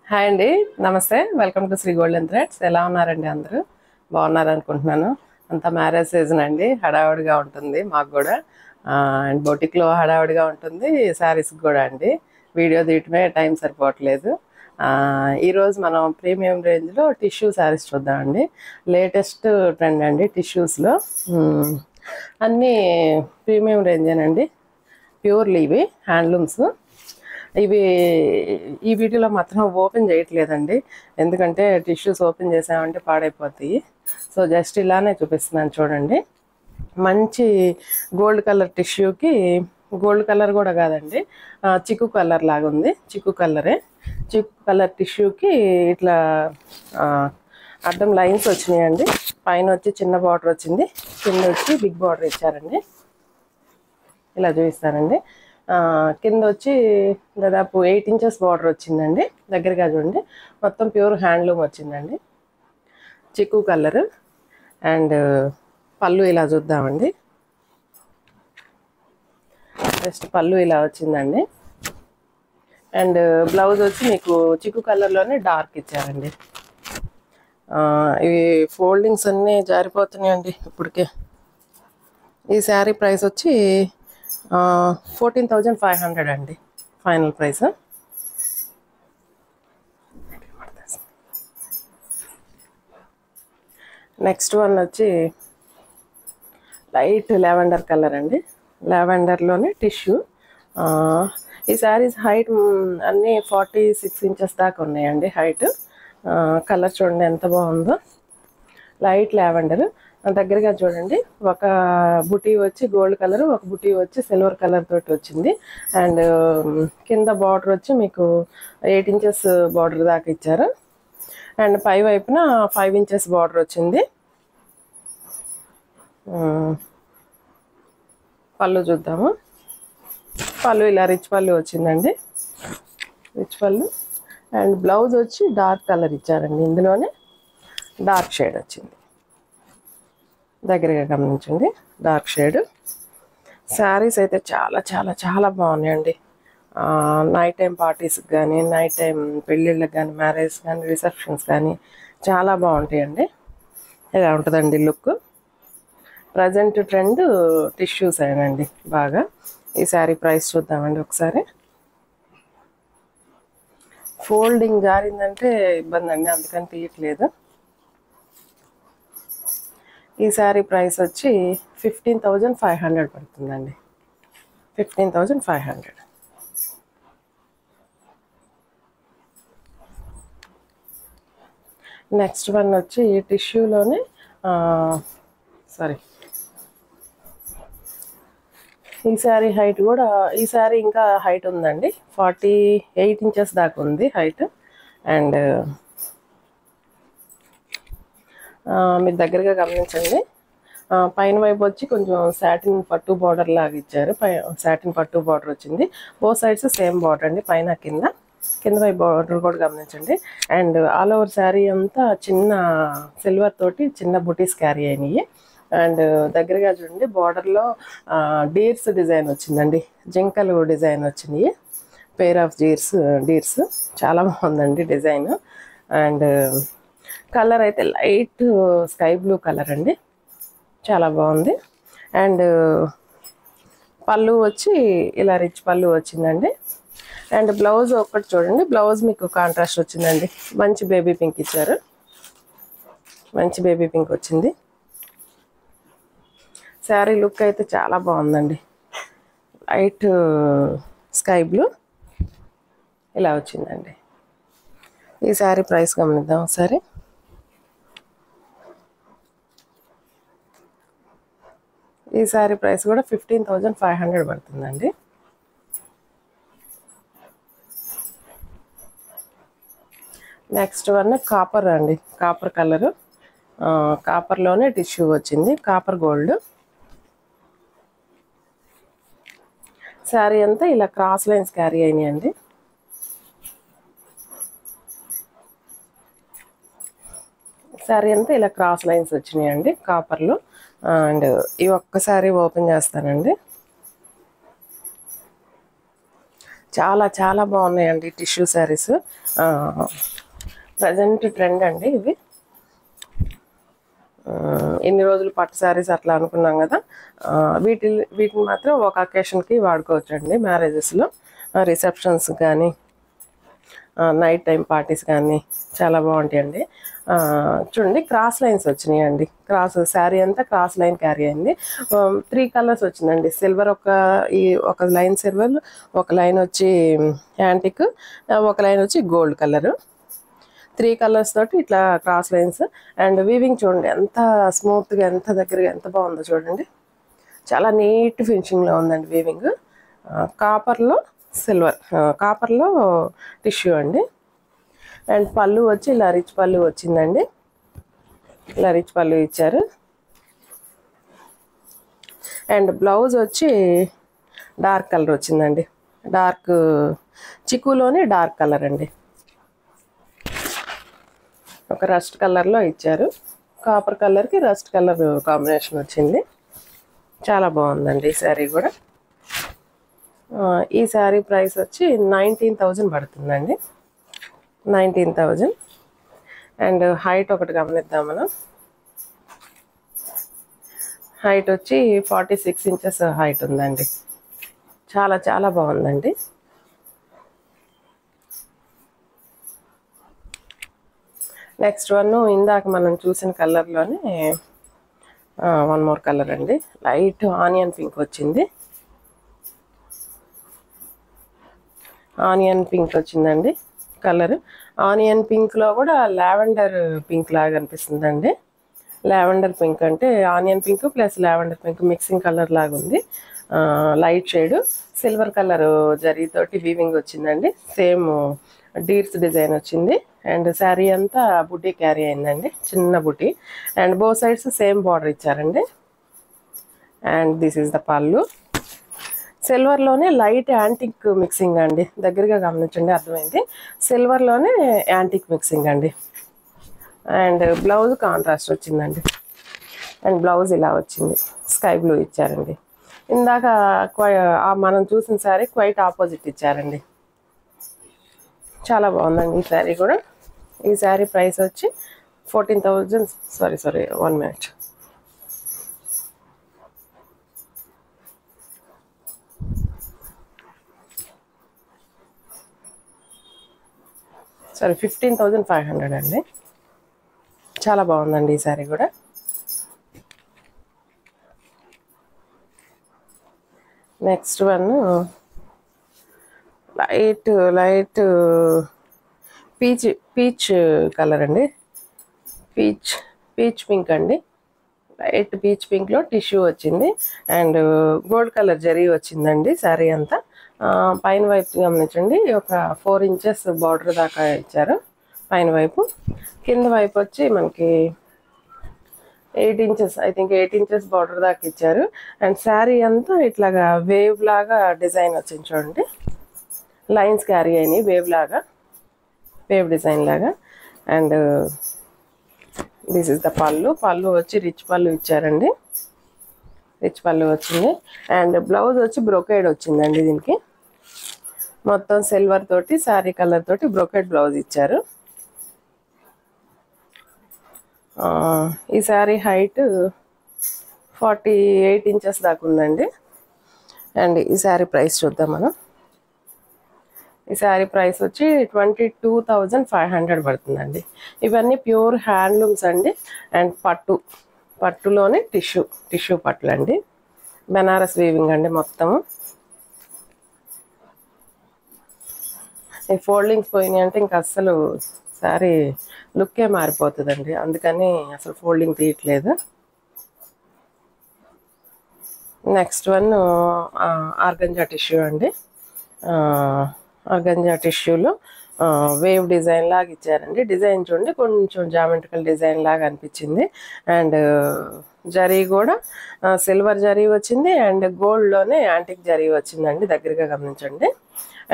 Hi అండి, నమస్తే. Welcome to Shri Golden Threads. ఎలా ఉన్నారండి? అందరూ బాగున్నారు అనుకుంటున్నాను. అంతా మ్యారేజ్ సీజన్ అండి, హడావుడిగా ఉంటుంది మాకు కూడా. అండ్ బొటిక్లో హడావుడిగా ఉంటుంది, శారీస్కి కూడా అండి. వీడియో తీయటమే టైం సరిపోవట్లేదు. ఈరోజు మనం ప్రీమియం రేంజ్లో టిష్యూ శారీస్ చూద్దామండి. లేటెస్ట్ ట్రెండ్ అండి టిష్యూస్లో. అన్నీ ప్రీమియం రేంజేనండి, ప్యూర్లీ ఇవి హ్యాండ్లూమ్స్. ఇవి ఈ వీడియోలో మాత్రం ఓపెన్ చేయట్లేదండి, ఎందుకంటే టిష్యూస్ ఓపెన్ చేసామంటే పాడైపోతాయి. సో జస్ట్ ఇలానే చూపిస్తున్నాను చూడండి. మంచి గోల్డ్ కలర్ టిష్యూకి, గోల్డ్ కలర్ కూడా కాదండి, చిక్కు కలర్ లాగా ఉంది. చిక్కు కలరే, చిక్కు కలర్ టిష్యూకి ఇట్లా అడ్డం లైన్స్ వచ్చినాయండి. పైన వచ్చి చిన్న బార్డర్ వచ్చింది, కింద వచ్చి బిగ్ బార్డర్ ఇచ్చారండి. ఇలా చూపిస్తానండి. కింద వచ్చి దాదాపు 8 ఇంచెస్ బార్డర్ వచ్చిందండి. దగ్గరగా చూడండి, మొత్తం ప్యూర్ హ్యాండ్లూమ్ వచ్చిందండి, చిక్కు కలర్. అండ్ పళ్ళు ఇలా చూద్దామండి. జస్ట్ పళ్ళు ఇలా వచ్చిందండి. అండ్ బ్లౌజ్ వచ్చి మీకు చిక్కు కలర్లోనే డార్క్ ఇచ్చారండి. ఇవి ఫోల్డింగ్స్ అన్నీ జారిపోతున్నాయండి ఇప్పటికే. ఈ శారీ ప్రైస్ వచ్చి 14,500 అండి, ఫైనల్ ప్రైస్. నెక్స్ట్ వన్ వచ్చి లైట్ లావెండర్ కలర్ అండి, లావెండర్లోనే టిష్యూ. ఈ శారీస్ హైట్ అన్నీ 46 ఇంచెస్ దాకా ఉన్నాయండి హైట్. కలర్ చూడండి ఎంత బాగుందో, లైట్ లావెండర్. దగ్గరగా చూడండి, ఒక బుటీ వచ్చి గోల్డ్ కలర్, ఒక బుటీ వచ్చి సిల్వర్ కలర్ తోటి వచ్చింది. అండ్ కింద బార్డర్ వచ్చి మీకు 8 ఇంచెస్ బార్డర్ దాకా ఇచ్చారు. అండ్ పై వైపున 5 ఇంచెస్ బార్డర్ వచ్చింది. పళ్ళు చూద్దాము. పళ్ళు ఇలా రిచ్ పళ్ళు వచ్చిందండి, రిచ్ పళ్ళు. అండ్ బ్లౌజ్ వచ్చి డార్క్ కలర్ ఇచ్చారండి, ఇందులోనే డార్క్ షేడ్ వచ్చింది. దగ్గరగా గమనించండి, డార్క్ షేడ్. శారీస్ అయితే చాలా చాలా చాలా బాగున్నాయండి. నైట్ టైం పార్టీస్కి కానీ, నైట్ టైం పెళ్ళిళ్ళకి కానీ, మ్యారేజ్ కానీ, రిసెప్షన్స్ కానీ చాలా బాగుంటాయండి. ఇలా ఉంటుందండి లుక్. ప్రజెంట్ ట్రెండ్ టిష్యూస్ అయినండి బాగా. ఈ శారీ ప్రైస్ చూద్దామండి ఒకసారి. ఫోల్డింగ్ జారిందంటే ఇబ్బంది అండి, అందుకని తీయట్లేదు. ఈ శారీ ప్రైస్ వచ్చి 15,500 పడుతుందండి, 15,500. నెక్స్ట్ వన్ వచ్చి టిష్యూలోనే ఈ శారీ హైట్ కూడా, ఈ శారీ ఇంకా హైట్ ఉందండి, 48 ఇంచెస్ దాకా ఉంది హైట్. అండ్ మీరు దగ్గరగా గమనించండి, పైన వైపు వచ్చి కొంచెం సాటిన్ పట్టు బార్డర్ లాగా ఇచ్చారు. సాటిన్ పట్టు బార్డర్ వచ్చింది, బోత్ సైడ్స్ సేమ్ బార్డర్ అండి, పైన కింద. కింద వైపు బార్డర్ కూడా గమనించండి. అండ్ ఆల్ ఓవర్ శారీ అంతా చిన్న సిల్వర్ తోటి చిన్న బుటీస్ క్యారీ అయినాయి. అండ్ దగ్గరగా చూడండి, బార్డర్లో డీర్స్ డిజైన్ వచ్చిందండి, జింకలు డిజైన్ వచ్చినాయి. పేర్ ఆఫ్ డీర్స్ చాలా బాగుందండి డిజైన్. అండ్ కలర్ అయితే లైట్ స్కై బ్లూ కలర్ అండి, చాలా బాగుంది. అండ్ పళ్ళు వచ్చి ఇలా రిచ్ పళ్ళు వచ్చిందండి. అండ్ బ్లౌజ్ ఒక్కటి చూడండి, బ్లౌజ్ మీకు కాంట్రాస్ట్ వచ్చిందండి, మంచి బేబీ పింక్ ఇచ్చారు, మంచి బేబీ పింక్ వచ్చింది. శారీ లుక్ అయితే చాలా బాగుందండి, లైట్ స్కై బ్లూ ఇలా వచ్చిందండి. ఈ శారీ ప్రైస్ గమనిద్దాం ఒకసారి. ఈ శారీ ప్రైస్ కూడా 15,500 పడుతుందండి. నెక్స్ట్ వన్ కాపర్ అండి, కాపర్ కలరు, కాపర్లోనే టిష్యూ వచ్చింది, కాపర్ గోల్డ్. శారీ అంతా ఇలా క్రాస్ లైన్స్ క్యారీ అయినాయండి. శారీ అంతా ఇలా క్రాస్ లైన్స్ వచ్చినాయండి కాపర్లో. అండ్ ఈ ఒక్కసారి ఓపెన్ చేస్తానండి. చాలా చాలా బాగున్నాయండి టిష్యూ శారీస్. ప్రజెంట్ ట్రెండ్ అండి ఇవి. ఎన్ని రోజులు పట్టు శారీస్ అట్లా అనుకున్నాం కదా, వీటిని మాత్రం ఒక అకేషన్కి వాడుకోవచ్చండి. మ్యారేజెస్లో, రిసెప్షన్స్ కానీ, నైట్ టైం పార్టీస్ కానీ చాలా బాగుంటాయండి. చూడండి క్రాస్ లైన్స్ వచ్చినాయండి. శారీ అంతా క్రాస్ లైన్ క్యారీ అయింది. 3 కలర్స్ వచ్చిందండి. సిల్వర్ ఒక లైన్ సిల్వర్, ఒక లైన్ వచ్చి యాంటిక్, ఒక లైన్ వచ్చి గోల్డ్ కలరు. 3 కలర్స్ తోటి ఇట్లా క్రాస్ లైన్స్. అండ్ వీవింగ్ చూడండి ఎంత స్మూత్గా, ఎంత దగ్గరగా, ఎంత బాగుందో చూడండి. చాలా నీట్ ఫినిషింగ్లో ఉందండి వీవింగ్. కాపర్లో సిల్వర్, కాపర్లో టిష్యూ అండి. అండ్ పళ్ళు వచ్చి ఇలా రిచ్ పళ్ళు వచ్చిందండి. ఇలా రిచ్ పళ్ళు ఇచ్చారు. అండ్ బ్లౌజ్ వచ్చి డార్క్ కలర్ వచ్చిందండి. డార్క్ చిక్కులోనే డార్క్ కలర్ అండి. ఒక రస్ట్ కలర్లో ఇచ్చారు. కాపర్ కలర్కి రస్ట్ కలర్ కాంబినేషన్ వచ్చింది. చాలా బాగుందండి ఈ శారీ కూడా. ఈ శారీ ప్రైస్ వచ్చి 19,000 పడుతుందండి. 19,000. అండ్ హైట్ ఒకటి గమనిద్దాం మనం. హైట్ వచ్చి 46 ఇంచెస్ హైట్ ఉందండి. చాలా చాలా బాగుందండి. నెక్స్ట్ వన్ ఇందాక మనం చూసిన కలర్లోనే వన్ మోర్ కలర్ అండి. లైట్ ఆనియన్ పింక్ వచ్చింది. ఆనియన్ పింక్ వచ్చిందండి కలర్. ఆనియన్ పింక్లో కూడా లావెండర్ పింక్ లాగా అనిపిస్తుందండి. లావెండర్ పింక్ అంటే onion pink plus lavender pink mixing colour లాగా ఉంది. లైట్ షేడ్ సిల్వర్ కలర్ జరీతోటి వీవింగ్ వచ్చిందండి. సేమ్ డీర్స్ డిజైన్ వచ్చింది. అండ్ శారీ అంతా బుటీ క్యారీ అయిందండి, చిన్న బుటీ. And both sides same border ఇచ్చారండి. And this is the pallu. సిల్వర్లోనే లైట్ యాంటిక్ మిక్సింగ్ అండి. దగ్గరగా గమనించండి, అర్థమైంది. సిల్వర్లోనే యాంటిక్ మిక్సింగ్ అండి. అండ్ బ్లౌజ్ కాంట్రాస్ట్ వచ్చిందండి. అండ్ బ్లౌజ్ ఇలా వచ్చింది, స్కై బ్లూ ఇచ్చారండి. ఇందాక మనం చూసిన శారీ క్వైట్ ఆపోజిట్ ఇచ్చారండి. చాలా బాగుందండి ఈ శారీ కూడా. ఈ శారీ ప్రైస్ వచ్చి 14,000. Sorry 1 minute. సారీ 15,500 అండి. చాలా బాగుందండి ఈ శారీ కూడా. Next one light peach colour అండి. పీచ్ పింక్ అండి. లైట్ పీచ్ పింక్లో టిష్యూ వచ్చింది. అండ్ గోల్డ్ కలర్ జరీ వచ్చిందండి శారీ అంతా. పైన వైపు గమనించండి, ఒక 4 ఇంచెస్ బార్డర్ దాకా ఇచ్చారు పైన వైపు. కింద వైపు వచ్చి మనకి 8 inches, I think 8 inches border దాకా ఇచ్చారు. అండ్ శారీ అంతా ఇట్లాగా వేవ్ లాగా డిజైన్ వచ్చింది చూడండి. లైన్స్ క్యారీ అయినాయి వేవ్ డిజైన్ లాగా. అండ్ దిస్ ఇస్ ద పళ్ళు వచ్చి రిచ్ పళ్ళు ఇచ్చారండి. రిచ్ పళ్ళు వచ్చింది. అండ్ బ్లౌజ్ వచ్చి బ్రొకేడ్ వచ్చిందండి. దీనికి మొత్తం సిల్వర్ తోటి శారీ కలర్ తోటి బ్రొకేడ్ బ్లౌజ్ ఇచ్చారు. ఈ శారీ హైట్ 48 ఇంచెస్ దాకా ఉందండి. అండ్ ఈ శారీ ప్రైస్ చూద్దాం మనం. ఈ శారీ ప్రైస్ వచ్చి 22,500 పడుతుందండి. ఇవన్నీ ప్యూర్ హ్యాండ్లూమ్స్ అండి. అండ్ పట్టులోనే టిష్యూ పట్టులు అండి. బెనారస్ వీవింగ్ అండి మొత్తము. ఈ ఫోల్డింగ్స్ పోయినాయి అంటే ఇంకా అస్సలు శారీ లుక్కే మారిపోతుందండి. అందుకని అసలు ఫోల్డింగ్ తీయట్లేదు. నెక్స్ట్ వన్ ఆర్గంజా టిష్యూ అండి. ఆర్గంజా టిష్యూలో వేవ్ డిజైన్ లాగా ఇచ్చారండి. డిజైన్ చూడండి, కొంచెం జామెట్రికల్ డిజైన్ లాగా అనిపించింది. అండ్ జరీ కూడా సిల్వర్ జరీ వచ్చింది. అండ్ గోల్డ్లోనే యాంటిక్ జరీ వచ్చిందండి, దగ్గరగా గమనించండి.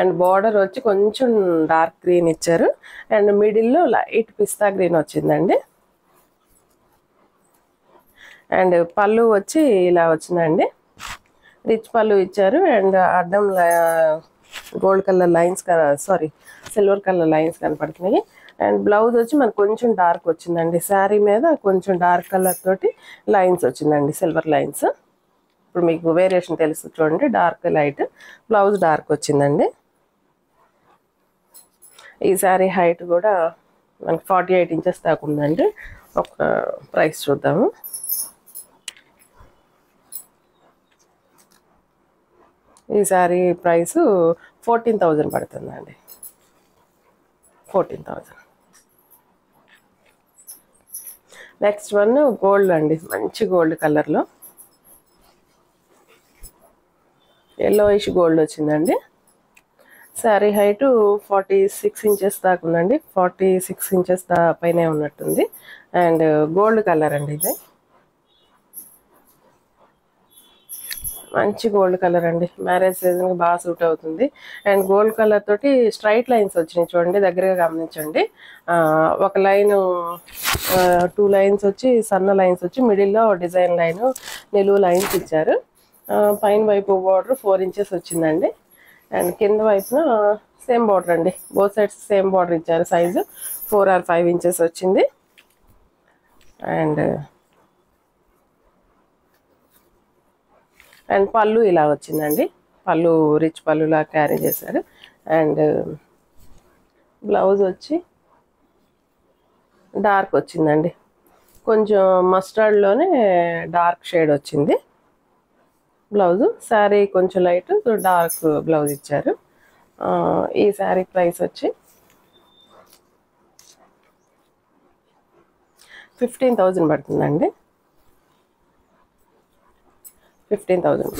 అండ్ బార్డర్ వచ్చి కొంచెం డార్క్ గ్రీన్ ఇచ్చారు. అండ్ మిడిల్లో లైట్ పిస్తా గ్రీన్ వచ్చిందండి. అండ్ పళ్ళు వచ్చి ఇలా వచ్చిందండి, రిచ్ పళ్ళు ఇచ్చారు. అండ్ అడ్డం gold colour lines, sorry silver colour lines కనపడుతున్నాయి. అండ్ బ్లౌజ్ వచ్చి మనకు కొంచెం డార్క్ వచ్చిందండి. శారీ మీద కొంచెం డార్క్ కలర్ తోటి లైన్స్ వచ్చిందండి, సిల్వర్ లైన్స్. ఇప్పుడు మీకు వేరియేషన్ తెలుస్తుంది చూడండి, డార్క్ లైట్, బ్లౌజ్ డార్క్ వచ్చిందండి. ఈ శారీ హైట్ కూడా మనకి 48 ఇంచెస్ దాకా ఉందండి. ఒక ప్రైస్ చూద్దాము. ఈ శారీ ప్రైసు 14,000 పడుతుందండి. 14,000. నెక్స్ట్ వన్ గోల్డ్ అండి, మంచి గోల్డ్ కలర్లో yellowish గోల్డ్ వచ్చిందండి. శారీ హైటు 46 ఇంచెస్ దాకా ఉందండి. 46 ఇంచెస్ పైనే ఉన్నట్టుంది. అండ్ గోల్డ్ కలర్ అండి, ఇది మంచి గోల్డ్ కలర్ అండి. మ్యారేజ్ సీజన్కి బాగా సూట్ అవుతుంది. అండ్ గోల్డ్ కలర్ తోటి స్ట్రైట్ లైన్స్ వచ్చినాయి చూడండి, దగ్గరగా గమనించండి. ఒక లైన్, 2 లైన్స్ వచ్చి సన్న లైన్స్ వచ్చి మిడిల్లో డిజైన్ లైన్, నిలువు లైన్స్ ఇచ్చారు. పైన వైపు బార్డర్ 4 ఇంచెస్ వచ్చిందండి. అండ్ కింద వైపున సేమ్ బార్డర్ అండి, బోత్ సైడ్స్ సేమ్ బార్డర్ ఇచ్చారు. సైజు 4 or 5 ఇంచెస్ వచ్చింది. అండ్ పళ్ళు ఇలా వచ్చిందండి. పళ్ళు రిచ్ పళ్ళులా క్యారీ చేశారు. అండ్ బ్లౌజ్ వచ్చి డార్క్ వచ్చిందండి, కొంచెం మస్టర్డ్లోనే డార్క్ షేడ్ వచ్చింది బ్లౌజు. శారీ కొంచెం లైట్ డార్క్ బ్లౌజ్ ఇచ్చారు. ఈ శారీ ప్రైస్ వచ్చి 15,000 పడుతుందండి. 15,000.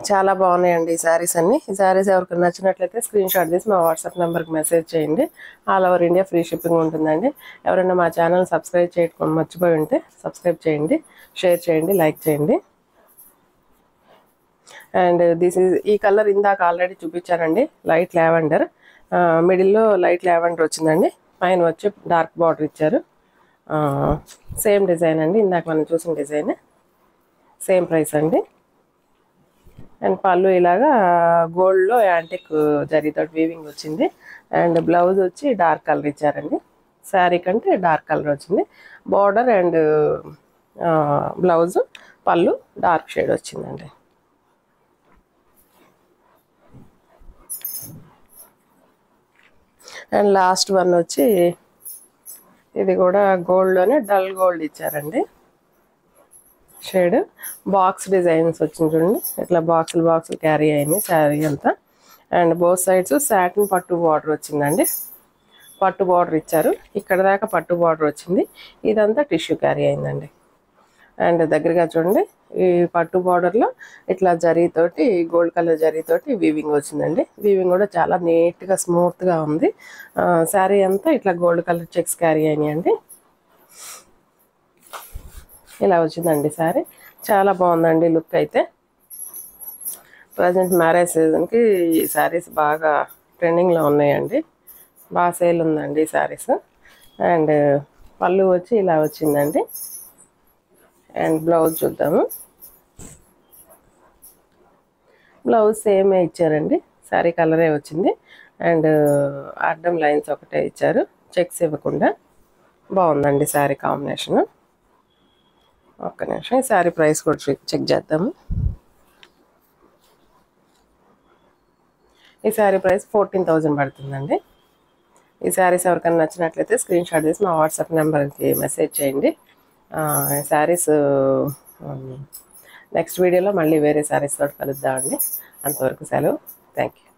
చాలా బాగున్నాయండి ఈ శారీస్ అన్ని. ఈ శారీస్ ఎవరికి నచ్చినట్లయితే స్క్రీన్ షాట్ తీసి మా వాట్సాప్ నెంబర్కి మెసేజ్ చేయండి. All over India free shipping ఉంటుందండి. ఎవరైనా మా ఛానల్ సబ్స్క్రైబ్ చేయడం మర్చిపోయి ఉంటే సబ్స్క్రైబ్ చేయండి, షేర్ చేయండి, లైక్ చేయండి. అండ్ ఈ కలర్ ఇందాక ఆల్రెడీ చూపించానండి, లైట్ లావెండర్. మిడిల్లో లైట్ లావెండర్ వచ్చిందండి, పైన వచ్చి డార్క్ బార్డర్ ఇచ్చారు. సేమ్ డిజైన్ అండి, ఇందాక మనం చూసిన డిజైన్, సేమ్ ప్రైస్ అండి. అండ్ పళ్ళు ఇలాగా గోల్డ్లో యాంటిక్ జరీతో వీవింగ్ వచ్చింది. అండ్ బ్లౌజ్ వచ్చి డార్క్ కలర్ ఇచ్చారండి, శారీ కంటే డార్క్ కలర్ వచ్చింది. బార్డర్ అండ్ బ్లౌజ్ పళ్ళు డార్క్ షేడ్ వచ్చిందండి. అండ్ లాస్ట్ వన్ వచ్చి ఇది కూడా గోల్డ్లోనే డల్ గోల్డ్ ఇచ్చారండి షేడ్. బాక్స్ డిజైన్స్ వచ్చింది చూడండి, ఇట్లా బాక్సులు క్యారీ అయినాయి శారీ అంతా. అండ్ బోత్ సైడ్స్ సాటిన్ పట్టు బార్డర్ వచ్చిందండి, పట్టు బార్డర్ ఇచ్చారు. ఇక్కడ దాకా పట్టు బార్డర్ వచ్చింది, ఇదంతా టిష్యూ క్యారీ అయిందండి. అండ్ దగ్గరగా చూడండి, ఈ పట్టు బార్డర్లో ఇట్లా జరీతోటి, గోల్డ్ కలర్ జరీతోటి వీవింగ్ వచ్చిందండి. వీవింగ్ కూడా చాలా నీట్గా స్మూత్గా ఉంది. శారీ అంతా ఇట్లా గోల్డ్ కలర్ చెక్స్ క్యారీ అయినాయండి. ఇలా వచ్చిందండి శారీ, చాలా బాగుందండి లుక్ అయితే. ప్రజెంట్ మ్యారేజ్ సీజన్కి ఈ శారీస్ బాగా ట్రెండింగ్లో ఉన్నాయండి, బాగా సేల్ ఉందండి ఈ శారీస్. అండ్ పళ్ళు వచ్చి ఇలా వచ్చిందండి. అండ్ బ్లౌజ్ చూద్దాము. బ్లౌజ్ సేమే ఇచ్చారండి, శారీ కలరే వచ్చింది. అండ్ అడ్డం లైన్స్ ఒకటే ఇచ్చారు, చెక్స్ ఇవ్వకుండా. బాగుందండి శారీ కాంబినేషన్. ఒక్క నిమిషం, ఈ శారీ ప్రైస్ కూడా చెక్ చేద్దాము. ఈ శారీ ప్రైస్ 14,000 పడుతుందండి. ఈ శారీస్ ఎవరికైనా నచ్చినట్లయితే స్క్రీన్ షాట్ తీసి మా వాట్సాప్ నెంబర్కి మెసేజ్ చేయండి. శారీస్ నెక్స్ట్ వీడియోలో మళ్ళీ వేరే శారీస్ తోటి కలుద్దామండి. అంతవరకు సెలవు. Thank you.